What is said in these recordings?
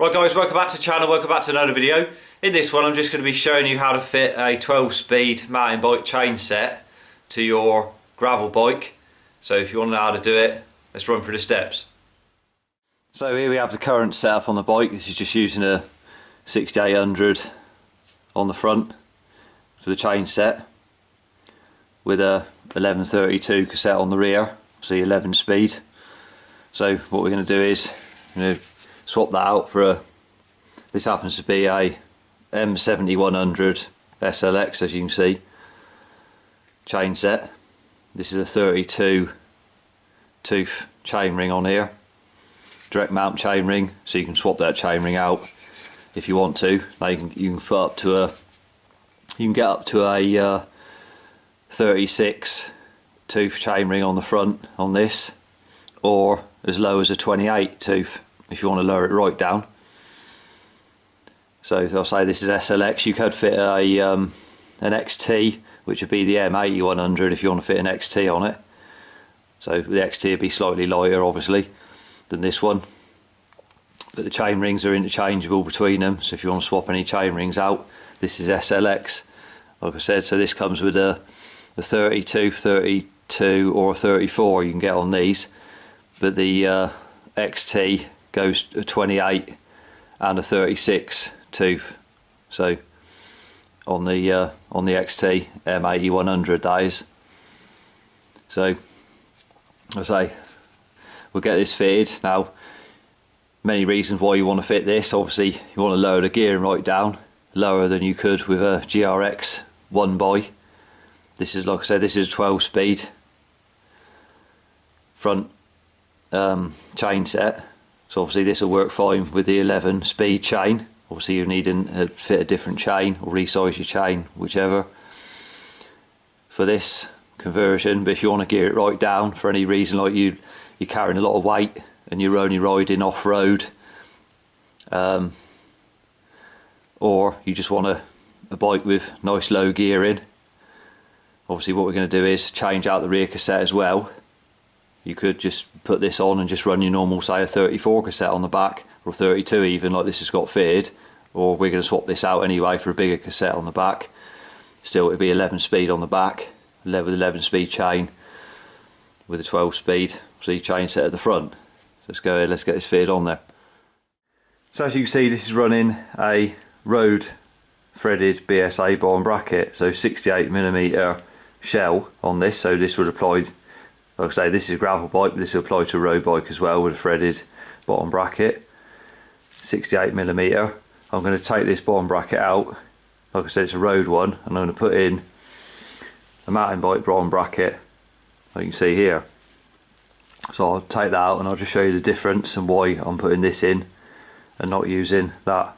Right guys, welcome back to the channel, welcome back to another video. In this one I'm just going to be showing you how to fit a 12-speed mountain bike chain set to your gravel bike. So if you want to know how to do it, let's run through the steps. So here we have the current setup on the bike. This is just using a 6800 on the front for the chain set with a 1132 cassette on the rear, obviously 11 speed. So what we're going to do is swap that out for a, this happens to be a M7100 SLX, as you can see, chain set. This is a 32 tooth chain ring on here, direct mount chain ring, so you can swap that chain ring out if you want to. Now you can put up to a, you can get up to a 36 tooth chain ring on the front on this, or as low as a 28 tooth if you want to lower it right down. So I'll say this is SLX. You could fit a an XT, which would be the M8100 if you want to fit an XT on it. So the XT would be slightly lighter obviously than this one, but the chain rings are interchangeable between them, so if you want to swap any chain rings out, this is SLX like I said. So this comes with a 32, 32 or a 34 you can get on these, but the XT goes to 28 and a 36 tooth. So on the XT M8100 that is. So I say we'll get this fitted. Now many reasons why you want to fit this. Obviously you want to lower the gearing right down, lower than you could with a GRX 1x. This is, like I said, this is a 12 speed front chain set, so obviously this will work fine with the 11 speed chain. Obviously you need to fit a different chain or resize your chain, whichever, for this conversion. But if you want to gear it right down for any reason, like you're carrying a lot of weight and you're only riding off-road, or you just want a bike with nice low gearing, obviously what we're going to do is change out the rear cassette as well. You could just put this on and just run your normal, say a 34 cassette on the back, or 32 even, like this has got fitted, or we're going to swap this out anyway for a bigger cassette on the back. Still it would be 11 speed on the back, with 11 speed chain with a 12 speed chain set at the front. So let's go ahead, let's get this fitted on there. So as you can see, this is running a road threaded BSA bottom bracket, so 68mm shell on this. So this would apply, like I say, this is a gravel bike, but this will apply to a road bike as well with a threaded bottom bracket, 68mm. I'm going to take this bottom bracket out, like I said it's a road one, and I'm going to put in a mountain bike bottom bracket, like you can see here. So I'll take that out and I'll just show you the difference and why I'm putting this in and not using that.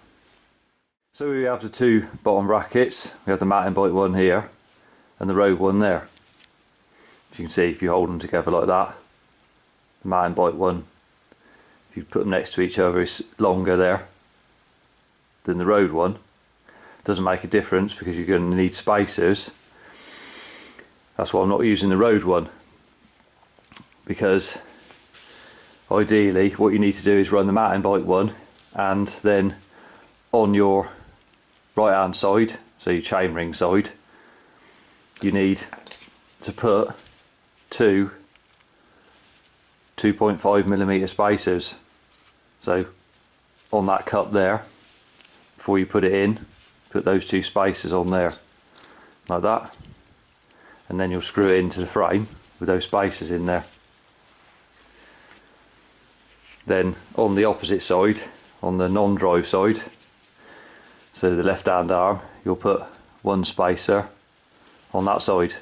So we have the two bottom brackets. We have the mountain bike one here and the road one there. As you can see, if you hold them together like that, the mountain bike one, if you put them next to each other, is longer there than the road one. Doesn't make a difference because you're going to need spacers. That's why I'm not using the road one, because ideally what you need to do is run the mountain bike one, and then on your right hand side, so your chain ring side, you need to put two 2.5mm spacers. So on that cup there, before you put it in, put those two spacers on there like that, and then you'll screw it into the frame with those spacers in there. Then on the opposite side, on the non-drive side, so the left hand arm, you'll put one spacer on that side,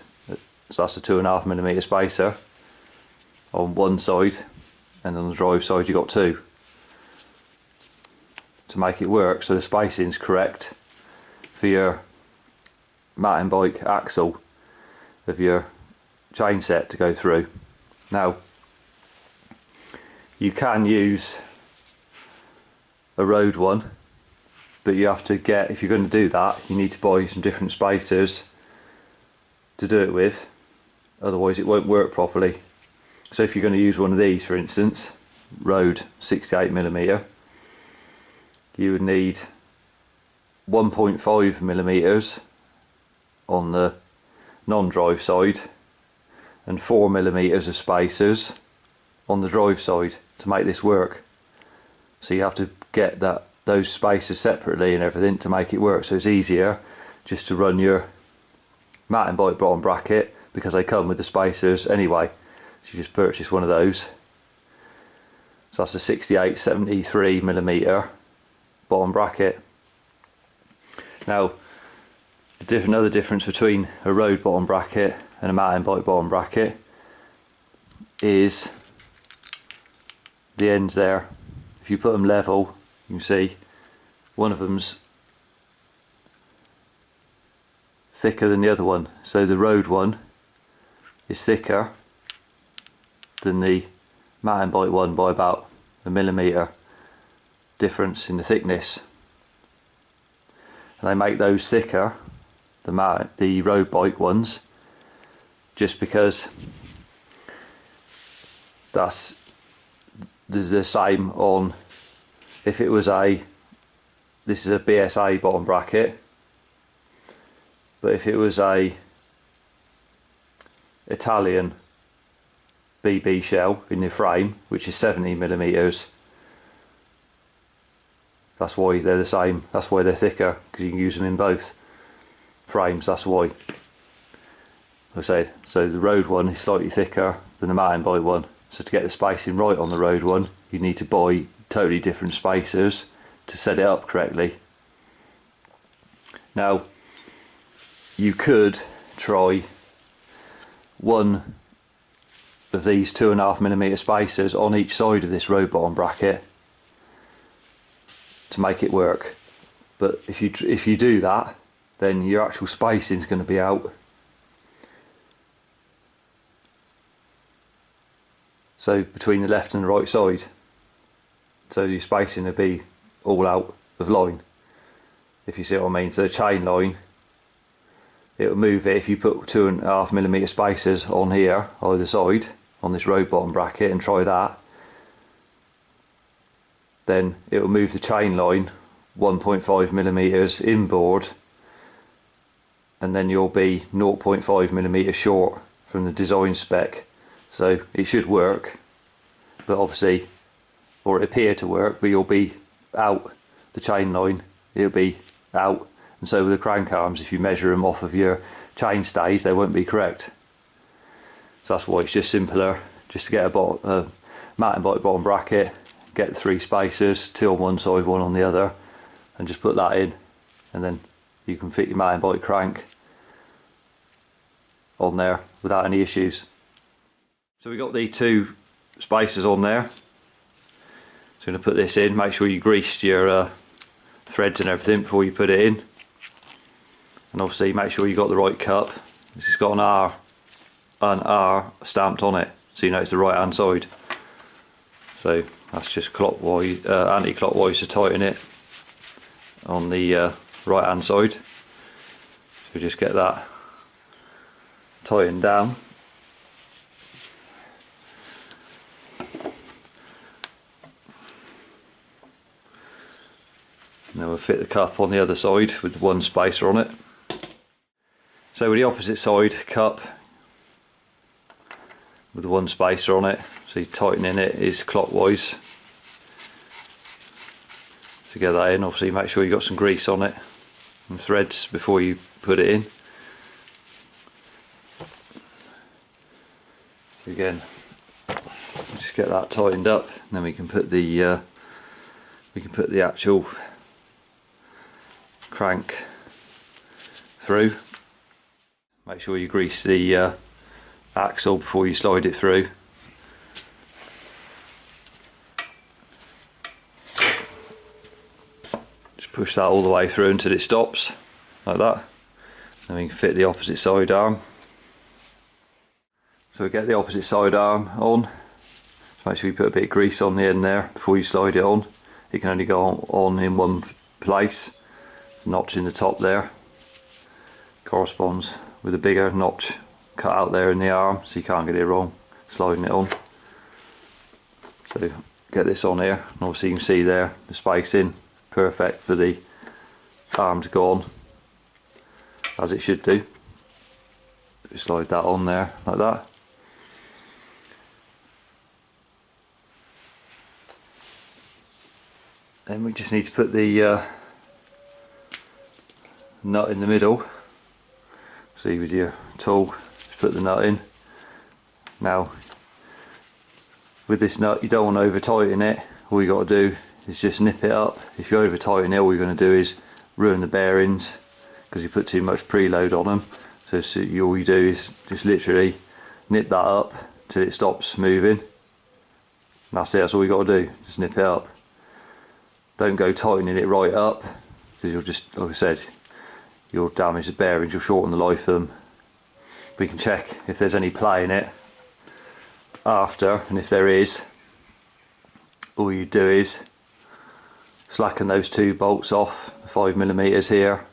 so that's a 2.5mm spacer on one side, and on the drive side you got two, to make it work so the spacing is correct for your mountain bike axle of your chain set to go through. Now you can use a road one, but you have to get, if you're going to do that, you need to buy some different spacers to do it with, otherwise it won't work properly. So if you're going to use one of these, for instance, road 68mm, you would need 1.5mm on the non-drive side and 4mm of spacers on the drive side to make this work. So you have to get those spacers separately and everything to make it work. So it's easier just to run your mountain bike bottom bracket, because they come with the spacers anyway. So you just purchase one of those. So that's a 68-73mm bottom bracket. Now, another difference between a road bottom bracket and a mountain bike bottom bracket is the ends there. If you put them level, you can see one of them's thicker than the other one. So the road one is thicker than the mountain bike one by about 1mm difference in the thickness. And they make those thicker, the road bike ones, just because that's the same on, if it was this is a BSA bottom bracket, but if it was a Italian BB shell in the frame, which is 70mm, that's why they're the same, that's why they're thicker, because you can use them in both frames, that's why. Like I said, so the road one is slightly thicker than the mountain bike one, so to get the spacing right on the road one you need to buy totally different spacers to set it up correctly. Now you could try one of these 2.5mm spacers on each side of this road bottom bracket to make it work, but if you do that, then your actual spacing is going to be out. So between the left and the right side, so your spacing will be all out of line, if you see what I mean. So the chain line, it will move it. If you put 2.5mm spacers on here either side on this road bottom bracket and try that, then it will move the chain line 1.5mm inboard, and then you'll be 0.5mm short from the design spec. So it should work, but obviously, or it appear to work, but you'll be out the chain line, it'll be out. And so with the crank arms, if you measure them off of your chain stays, they won't be correct. So that's why it's just simpler just to get a mountain bike bottom bracket, get the 3 spacers, 2 on one side, 1 on the other, and just put that in, and then you can fit your mountain bike crank on there without any issues. So we got the 2 spacers on there. So I'm going to put this in. Make sure you greased your threads and everything before you put it in, and obviously make sure you got the right cup. This has got an R stamped on it, so you know it's the right hand side. So that's just clockwise, anti-clockwise to tighten it on the right hand side. So just get that tightened down. Now we'll fit the cup on the other side with 1 spacer on it. So with the opposite side cup with 1 spacer on it, so tightening it is clockwise. To get that in, obviously make sure you got some grease on it and threads before you put it in. So again, just get that tightened up, and then we can put the actual crank through. Make sure you grease the axle before you slide it through. Just push that all the way through until it stops, like that. Then we can fit the opposite side arm. So we get the opposite side arm on. Make sure you put a bit of grease on the end there before you slide it on. It can only go on in one place. The notch in the top there corresponds with a bigger notch cut out there in the arm, so you can't get it wrong sliding it on. So get this on here, and obviously you can see there the spacing perfect for the arm to go on, as it should do. Just slide that on there like that. Then we just need to put the nut in the middle. See with your tool, just put the nut in. Now with this nut you don't want to over tighten it. All you got to do is just nip it up. If you over tighten it, all you're going to do is ruin the bearings because you put too much preload on them. So all you do is just literally nip that up till it stops moving. And that's it, that's all you got to do, just nip it up. Don't go tightening it right up because you'll just, like I said, you'll damage the bearings, you'll shorten the life of them. We can check if there's any play in it after, and if there is, all you do is slacken those 2 bolts off, 5mm here,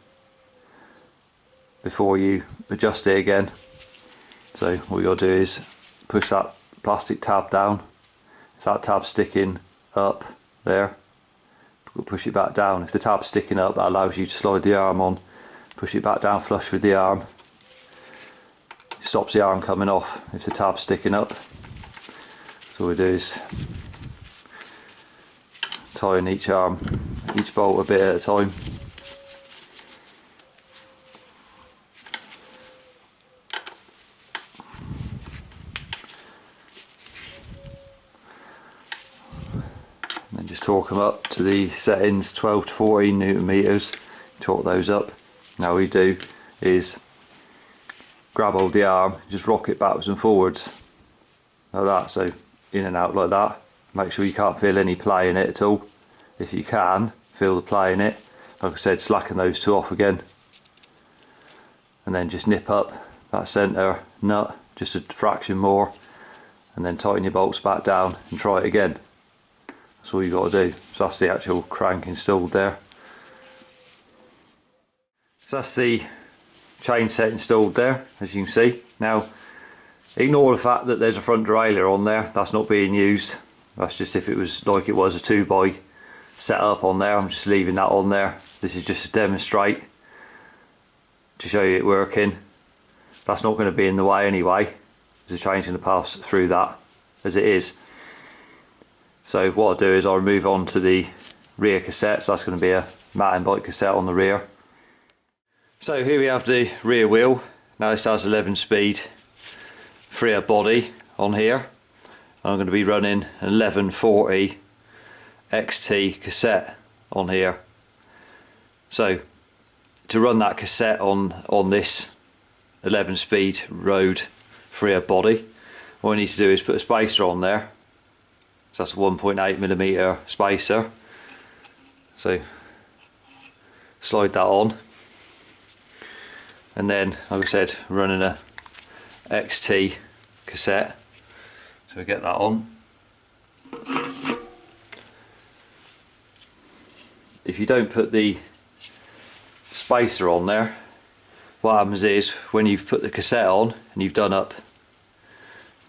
before you adjust it again. So all you got to do is push that plastic tab down. If that tab's sticking up there, we'll push it back down. If the tab's sticking up, that allows you to slide the arm on, push it back down flush with the arm. It stops the arm coming off if the tab's sticking up. So all we do is tighten each arm, each bolt a bit at a time. And then just torque them up to the settings, 12 to 14 Newton meters. Torque those up. Now all we do is grab hold of the arm, just rock it backwards and forwards like that, so in and out like that. Make sure you can't feel any play in it at all. If you can feel the play in it, like I said, slacken those 2 off again, and then just nip up that centre nut just a fraction more, and then tighten your bolts back down and try it again. That's all you got to do. So that's the actual crank installed there. So that's the chain set installed there, as you can see. Now ignore the fact that there's a front derailleur on there, that's not being used. That's just if it was like it was a 2x set up on there, I'm just leaving that on there. This is just to demonstrate, to show you it working. That's not going to be in the way anyway, there's a chain's going to pass through that as it is. So what I'll do is I'll move on to the rear cassette. So that's going to be a mountain bike cassette on the rear. So here we have the rear wheel. Now this has 11 speed freer body on here. I'm going to be running an 1140 XT cassette on here. So to run that cassette on this 11 speed road freer body, all I need to do is put a spacer on there. So that's a 1.8mm spacer. So slide that on, and then like I said, running a XT cassette. So we get that on. If you don't put the spacer on there, what happens is when you've put the cassette on and you've done up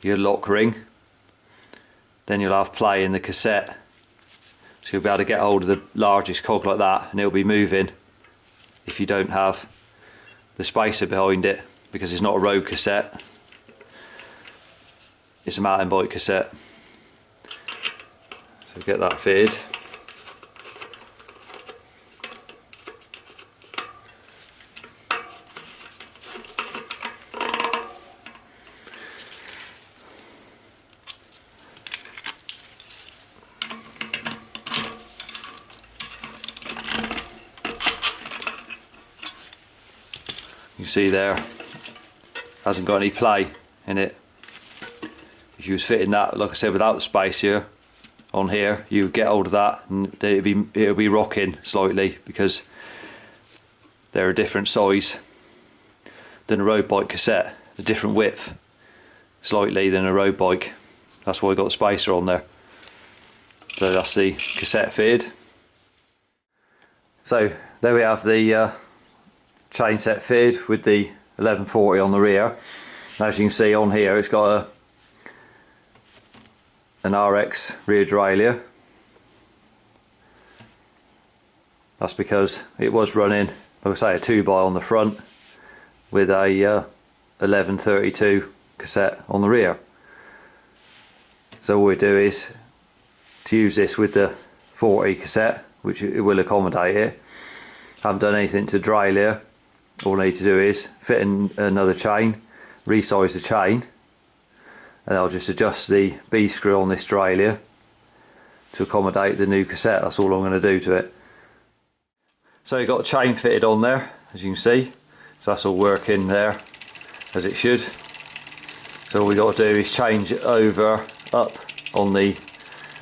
your lock ring, then you'll have play in the cassette. So you'll be able to get hold of the largest cog like that, and it'll be moving if you don't have the spacer behind it, because it's not a road cassette, it's a mountain bike cassette. So get that fitted. You see there, hasn't got any play in it. If you was fitting that, like I said, without the spacer on here, you would get hold of that and it'll be rocking slightly, because they're a different size than a road bike cassette, a different width slightly than a road bike. That's why I got the spacer on there. So that's the cassette fitted. So there we have the chain set fitted with the 1140 on the rear. As you can see on here, it's got an RX rear derailleur, That's because it was running, like I say, a 2x on the front with a 1132 cassette on the rear. So all we do is to use this with the 40 cassette, which it will accommodate it. Haven't done anything to derailleur. All I need to do is fit in another chain, resize the chain, and I'll just adjust the B screw on this derailleur to accommodate the new cassette. That's all I'm going to do to it. So you've got a chain fitted on there, as you can see. So that's all working there as it should. So all we got to do is change it over up on the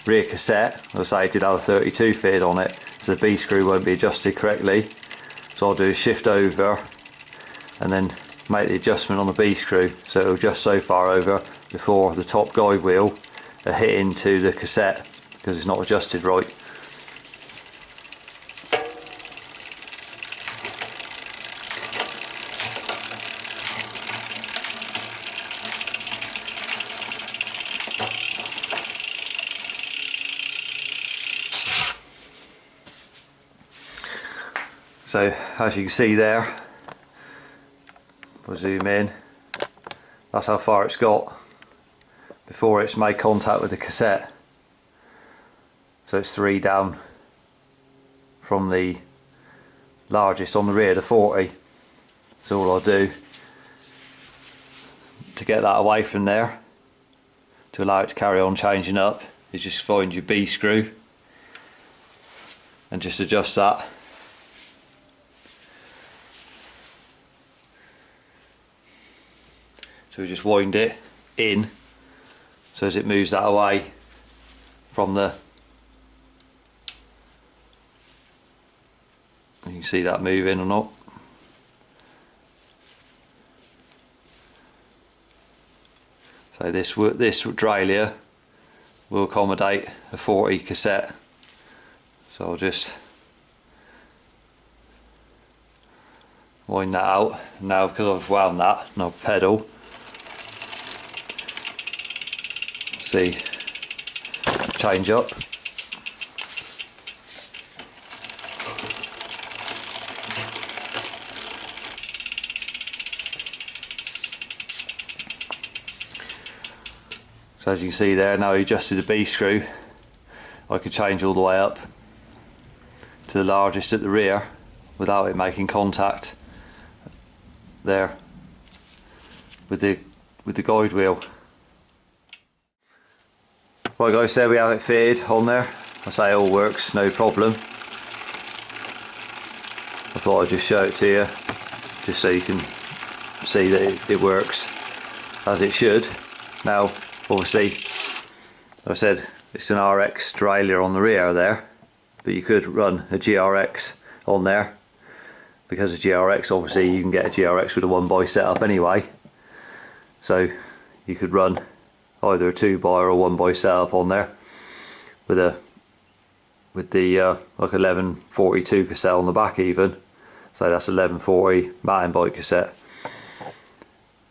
rear cassette. As I say, it did have a 32 fitted on it, so the B screw won't be adjusted correctly. So I'll do is shift over and then make the adjustment on the B screw, so it'll adjust so far over before the top guide wheel are hit into the cassette, because it's not adjusted right. So as you can see there, we'll zoom in, that's how far it's got before it's made contact with the cassette. So it's 3 down from the largest on the rear, the 40. So all I'll do to get that away from there, to allow it to carry on changing up, is just find your B screw and just adjust that. So we just wind it in, so as it moves that away from the, you can see that moving or not. So this derailleur will accommodate a 40 cassette. So I'll just wind that out. Now because I've wound that, and I'll pedal, see, change up. So as you can see there, now I adjusted the B screw, I could change all the way up to the largest at the rear without it making contact there with the guide wheel. Right guys, there we have it fitted on there. I say it all works, no problem. I thought I'd just show it to you, just so you can see that it works as it should. Now obviously, like I said, it's an RX derailleur on the rear there, but you could run a GRX on there. Because of GRX, obviously you can get a GRX with a 1x setup anyway, so you could run either a 2x or a 1x setup on there with the like 1142 cassette on the back even. So that's 1140 mountain bike cassette.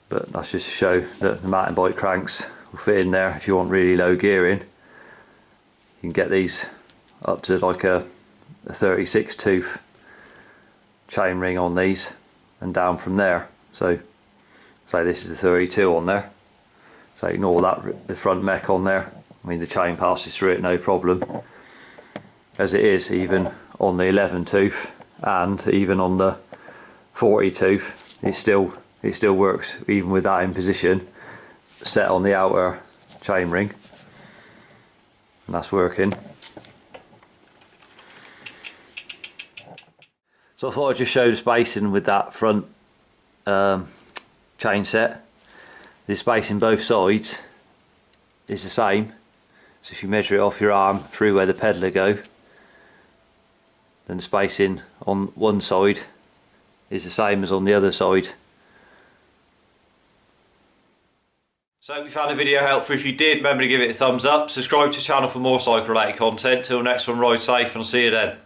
But that's just to show that the mountain bike cranks will fit in there if you want really low gearing. You can get these up to like a 36 tooth chain ring on these and down from there. So this is a 32 on there. So ignore that, the front mech on there. I mean the chain passes through it no problem. As it is even on the 11 tooth and even on the 40 tooth, it still works even with that in position, set on the outer chain ring, and that's working. So I thought I'd just show the spacing with that front chain set. The spacing both sides is the same, so if you measure it off your arm through where the pedaler go, then the spacing on one side is the same as on the other side. So if you found the video helpful, if you did, remember to give it a thumbs up, subscribe to the channel for more cycle related content. Till next one, ride safe and I'll see you then.